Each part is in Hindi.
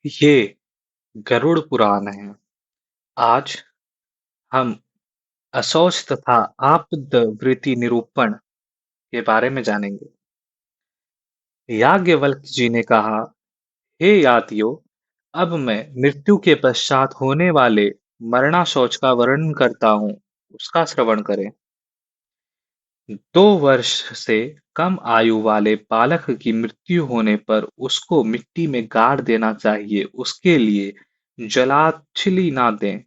ये गरुड़ पुराण है। आज हम असौच तथा आप्तवृत्ति निरूपण के बारे में जानेंगे। याज्ञवल्क्य जी ने कहा, हे यातियो, अब मैं मृत्यु के पश्चात होने वाले मरणाशौच का वर्णन करता हूँ, उसका श्रवण करें। 2 वर्ष से कम आयु वाले बालक की मृत्यु होने पर उसको मिट्टी में गाड़ देना चाहिए। उसके लिए जलाच्छिली ना दें।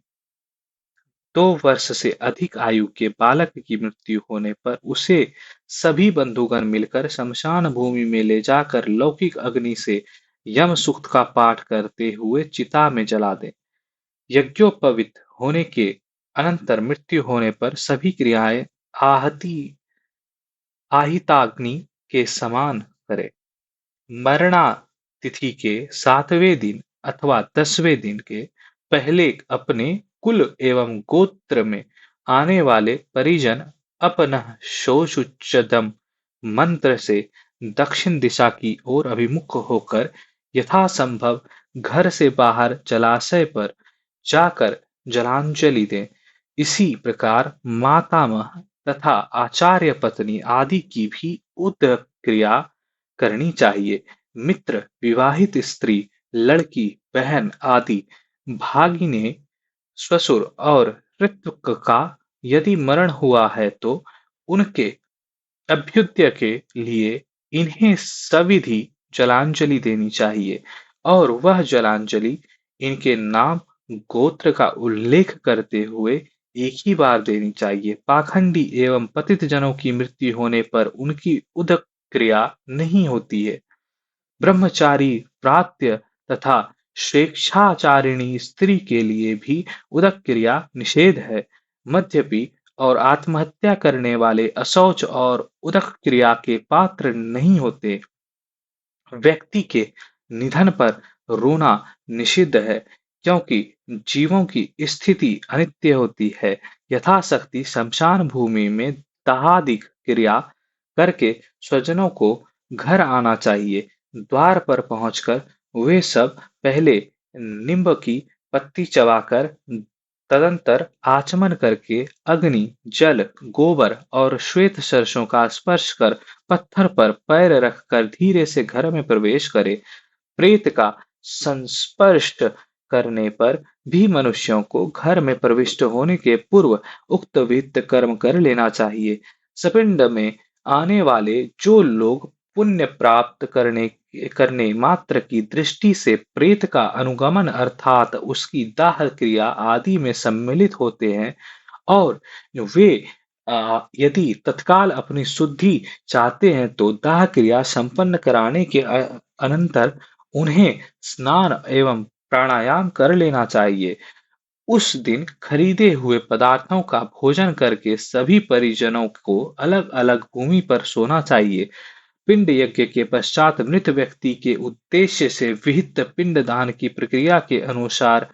2 वर्ष से अधिक आयु के बालक की मृत्यु होने पर उसे सभी बंधुगण मिलकर श्मशान भूमि में ले जाकर लौकिक अग्नि से यम सूक्त का पाठ करते हुए चिता में जला दें। यज्ञोपवीत होने के अनंतर मृत्यु होने पर सभी क्रियाएं आहति आहिताग्नि के समान करें। मरणा तिथि के 7वें दिन अथवा 10वें दिन के पहले अपने कुल एवं गोत्र में आने वाले परिजन अपनः शोषुच्चदम मंत्र से दक्षिण दिशा की ओर अभिमुख होकर यथासंभव घर से बाहर जलाशय पर जाकर जलांजलि दें। इसी प्रकार मातामह तथा आचार्य पत्नी आदि की भी उदक क्रिया करनी चाहिए। मित्र, विवाहित स्त्री, लड़की, बहन आदि भागिने, ससुर और ऋत्विक का यदि मरण हुआ है तो उनके अभ्युदय के लिए इन्हें सविधि जलांजलि देनी चाहिए और वह जलांजलि इनके नाम गोत्र का उल्लेख करते हुए एक ही बार देनी चाहिए। पाखंडी एवं पतित जनों की मृत्यु होने पर उनकी उदक क्रिया नहीं होती है। ब्रह्मचारी, प्रात्य तथा स्वेच्छाचारिणी स्त्री के लिए भी उदक क्रिया निषेध है। मद्यपी और आत्महत्या करने वाले अशौच और उदक क्रिया के पात्र नहीं होते। व्यक्ति के निधन पर रोना निषिद्ध है, क्योंकि जीवों की स्थिति अनित्य होती है। यथाशक्ति शमशान भूमि में दाहादिक क्रिया करके स्वजनों को घर आना चाहिए। द्वार पर पहुंचकर वे सब पहले नींब की पत्ती चबाकर, तदंतर आचमन करके अग्नि, जल, गोबर और श्वेत सरसों का स्पर्श कर पत्थर पर पैर रखकर धीरे से घर में प्रवेश करे। प्रेत का संस्पर्श करने पर भी मनुष्यों को घर में प्रविष्ट होने के पूर्व उक्त विहित कर्म कर लेना चाहिए। सपिंड में आने वाले जो लोग पुण्य प्राप्त करने करने मात्र की दृष्टि से प्रेत का अनुगमन अर्थात उसकी दाह क्रिया आदि में सम्मिलित होते हैं और वे यदि तत्काल अपनी शुद्धि चाहते हैं तो दाह क्रिया संपन्न कराने के अनंतर उन्हें स्नान एवं प्राणायाम कर लेना चाहिए। उस दिन खरीदे हुए पदार्थों का भोजन करके सभी परिजनों को अलग अलग भूमि पर सोना चाहिए। पिंड यज्ञ के पश्चात मृत व्यक्ति के उद्देश्य से विहित पिंड दान की प्रक्रिया के अनुसार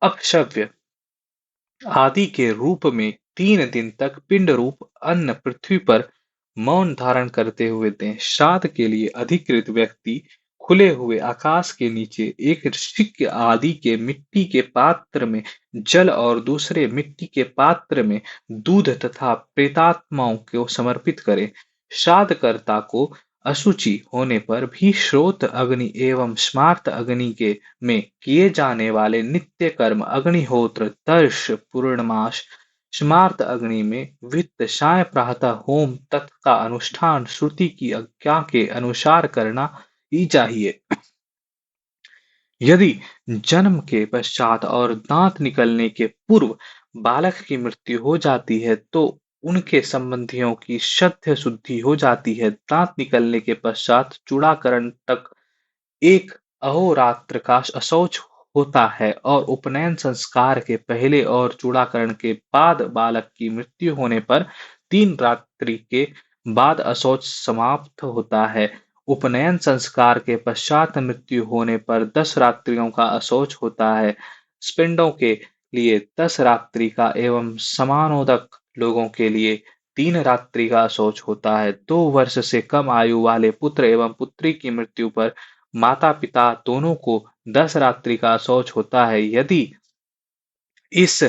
अपशव्य आदि के रूप में 3 दिन तक पिंड रूप अन्न पृथ्वी पर मौन धारण करते हुए दें। श्राद्ध के लिए अधिकृत व्यक्ति खुले हुए आकाश के नीचे एक ऋषिक आदि के मिट्टी के पात्र में जल और दूसरे मिट्टी के पात्र में दूध तथा प्रेतात्माओं को समर्पित करें। श्राद्धकर्ता को अशुचि होने पर भी श्रोत अग्नि एवं स्मार्त अग्नि के में किए जाने वाले नित्य कर्म अग्निहोत्र, तर्ष, पूर्णमास, स्मार्त अग्नि में वित्त, साय प्रातः होम तत्व का अनुष्ठान श्रुति की आज्ञा के अनुसार करना ही चाहिए। यदि जन्म के पश्चात और दांत निकलने के पूर्व बालक की मृत्यु हो जाती है तो उनके संबंधियों की श्रद्ध शुद्धि हो जाती है। दांत निकलने के पश्चात चूड़ाकरण तक एक अहोरात्र का अशौच होता है और उपनयन संस्कार के पहले और चूड़ाकरण के बाद बालक की मृत्यु होने पर 3 रात्रि के बाद अशौच समाप्त होता है। उपनयन संस्कार के पश्चात मृत्यु होने पर 10 रात्रियों का अशौच होता है। स्पिंडों के लिए 10 रात्रि का एवं समानोदक लोगों के लिए 3 रात्रि का अशौच होता है। 2 वर्ष से कम आयु वाले पुत्र एवं पुत्री की मृत्यु पर माता पिता दोनों को 10 रात्रि का शौच होता है। यदि इस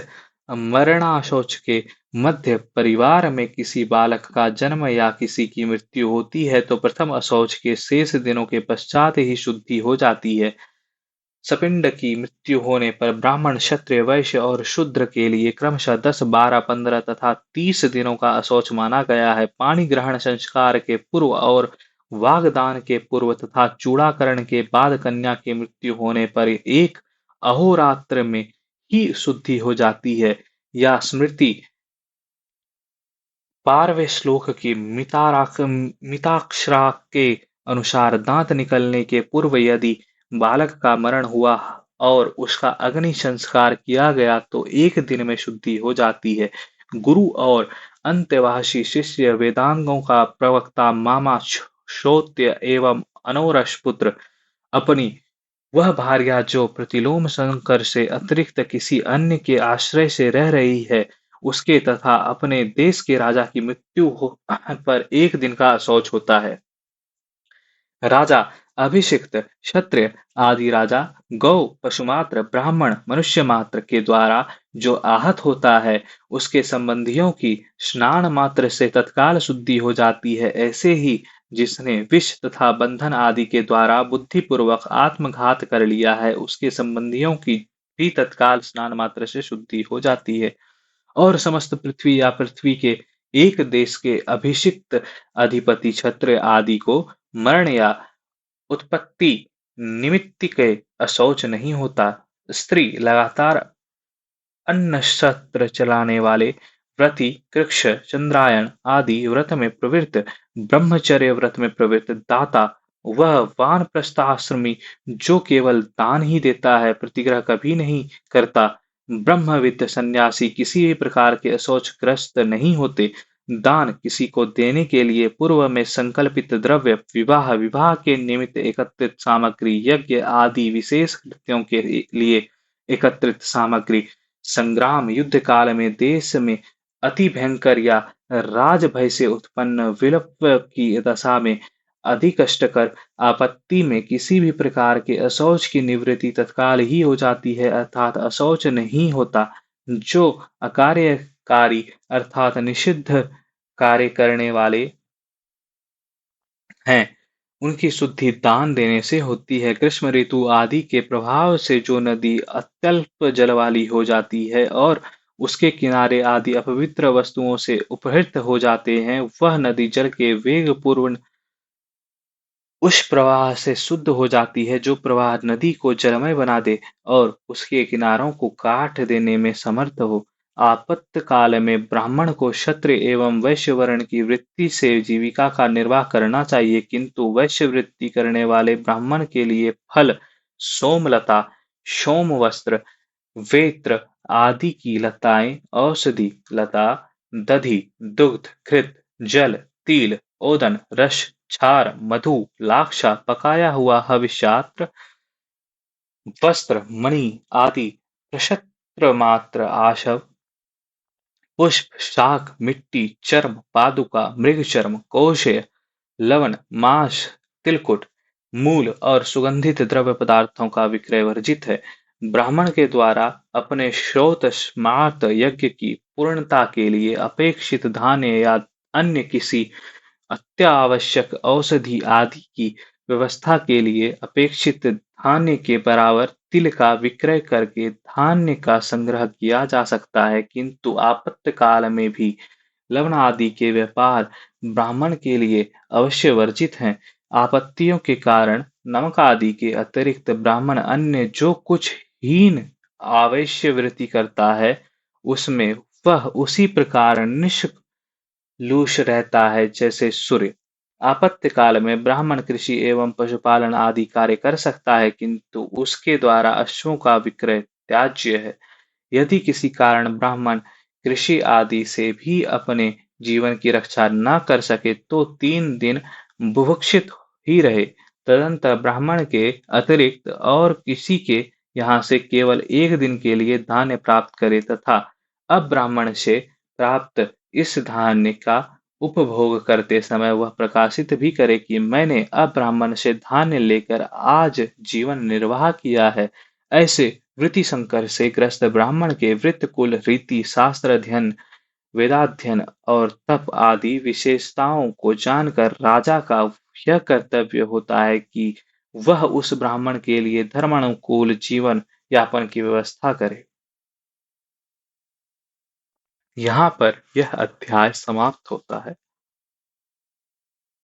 मरणाशौच के मध्य परिवार में किसी बालक का जन्म या किसी की मृत्यु होती है तो प्रथम अशौच के शेष दिनों के पश्चात ही शुद्धि हो जाती है। सपिंड की मृत्यु होने पर ब्राह्मण, क्षत्रिय, वैश्य और शूद्र के लिए क्रमशः 10, 12, 15 तथा 30 दिनों का अशौच माना गया है। पाणी ग्रहण संस्कार के पूर्व और वागदान के पूर्व तथा चूड़ाकरण के बाद कन्या की मृत्यु होने पर एक अहोरात्र में ही शुद्धि हो जाती है। या स्मृति बारहवें श्लोक की मिताक्षरा के अनुसार दांत निकलने के पूर्व यदि बालक का मरण हुआ और उसका अग्नि संस्कार किया गया तो एक दिन में शुद्धि हो जाती है। गुरु और अंत्यवासी शिष्य वेदांगों का प्रवक्ता मामा श्रोत्य एवं अनौरस पुत्र अपनी वह भार्या जो प्रतिलोम शंकर से अतिरिक्त किसी अन्य के आश्रय से रह रही है, उसके तथा अपने देश के राजा की मृत्यु पर एक दिन का शौच होता है। राजा, अभिषिक्त, क्षत्रिय आदि राजा, गौ, पशुमात्र, ब्राह्मण, मनुष्य मात्र के द्वारा जो आहत होता है, उसके संबंधियों की स्नान मात्र से तत्काल शुद्धि हो जाती है। ऐसे ही जिसने विष तथा बंधन आदि के द्वारा बुद्धिपूर्वक आत्मघात कर लिया है, उसके संबंधियों की भी तत्काल स्नान मात्र से शुद्धि हो जाती है। और समस्त पृथ्वी या पृथ्वी के एक देश के अभिषिक्त अधिपति क्षत्रिय आदि को मरण या उत्पत्ति निमित्त के अशौच नहीं होता। स्त्री लगातार अन्नछत्र चलाने वाले व्रती, कृक्ष, चंद्रायण आदि व्रत में प्रवृत्त, ब्रह्मचर्य व्रत में प्रवृत्त, दाता, वह वानप्रस्थाश्रमी जो केवल दान ही देता है, प्रतिग्रह कभी नहीं करता, ब्रह्मविद्य सन्यासी किसी भी प्रकार के अशौचग्रस्त नहीं होते। दान किसी को देने के लिए पूर्व में संकल्पित द्रव्य, विवाह, विवाह के निमित्त एकत्रित सामग्री, यज्ञ आदि विशेष कृत्यों के लिए एकत्रित सामग्री, संग्राम, युद्ध काल में देश में अति भयंकर या राजभय से उत्पन्न विलप की दशा में अधिक कष्टकर आपत्ति में किसी भी प्रकार के अशौच की निवृत्ति तत्काल ही हो जाती है, अर्थात अशौच नहीं होता। जो अकार्यकारी अर्थात निषिद्ध कार्य करने वाले हैं, उनकी शुद्धि दान देने से होती है। ग्रीष्म ऋतु आदि के प्रभाव से जो नदी अत्यल्प जल वाली हो जाती है और उसके किनारे आदि अपवित्र वस्तुओं से उपहृत हो जाते हैं, वह नदी जल के वेग पूर्ण उस प्रवाह से शुद्ध हो जाती है जो प्रवाह नदी को जलमय बना दे और उसके किनारों को काट देने में समर्थ हो। आपत्काल में ब्राह्मण को क्षत्रिय एवं वैश्य वर्ण की वृत्ति से जीविका का निर्वाह करना चाहिए, किंतु वैश्य वृत्ति करने वाले ब्राह्मण के लिए फल, सोमलता, सोम वस्त्र, वेत्र आदि की लताएं, औषधि लता, दधि, दुग्ध, घृत, जल, तिल, ओदन, रस, क्षार, मधु, लाक्षा, पकाया हुआ हविष्यात्र, वस्त्र, मणि आदि प्रशस्त्र मात्र आशव, पुष्प, शाक, मिट्टी, चर्म, पादुका, मृग चर्म, कोशेय, लवण, मांस, तिलकुट, मूल और सुगंधित द्रव्य पदार्थों का विक्रय वर्जित है। ब्राह्मण के द्वारा अपने श्रोत स्मार्त यज्ञ की पूर्णता के लिए अपेक्षित धान्य या अन्य किसी अत्यावश्यक औषधि आदि की व्यवस्था के लिए अपेक्षित धान्य के बराबर तिल का विक्रय करके धान्य का संग्रह किया जा सकता है, किंतु आपातकाल में भी लवण आदि के व्यापार ब्राह्मण के लिए अवश्य वर्जित हैं। आपत्तियों के कारण नमक आदि के अतिरिक्त ब्राह्मण अन्य जो कुछ हीन आवश्य वृत्ति करता है, उसमें वह उसी प्रकार लूष रहता है जैसे सूर्य। आपत्ति काल में ब्राह्मण कृषि एवं पशुपालन आदि कार्य कर सकता है, किंतु उसके द्वारा अश्वों का विक्रय त्याज्य है। यदि किसी कारण ब्राह्मण कृषि आदि से भी अपने जीवन की रक्षा न कर सके तो 3 दिन बुभुक्षित ही रहे, तदंतर ब्राह्मण के अतिरिक्त और किसी के यहाँ से केवल एक दिन के लिए धान्य प्राप्त करे तथा अब ब्राह्मण से प्राप्त इस धान्य का उपभोग करते समय वह प्रकाशित भी करे कि मैंने अब्राह्मण से धान्य लेकर आज जीवन निर्वाह किया है। ऐसे वृत्ति संकर से ग्रस्त ब्राह्मण के वृत्त कुल रीति शास्त्र अध्ययन वेदाध्ययन और तप आदि विशेषताओं को जानकर राजा का यह कर्तव्य होता है कि वह उस ब्राह्मण के लिए धर्मानुकूल जीवन यापन की व्यवस्था करे। यहाँ पर यह अध्याय समाप्त होता है।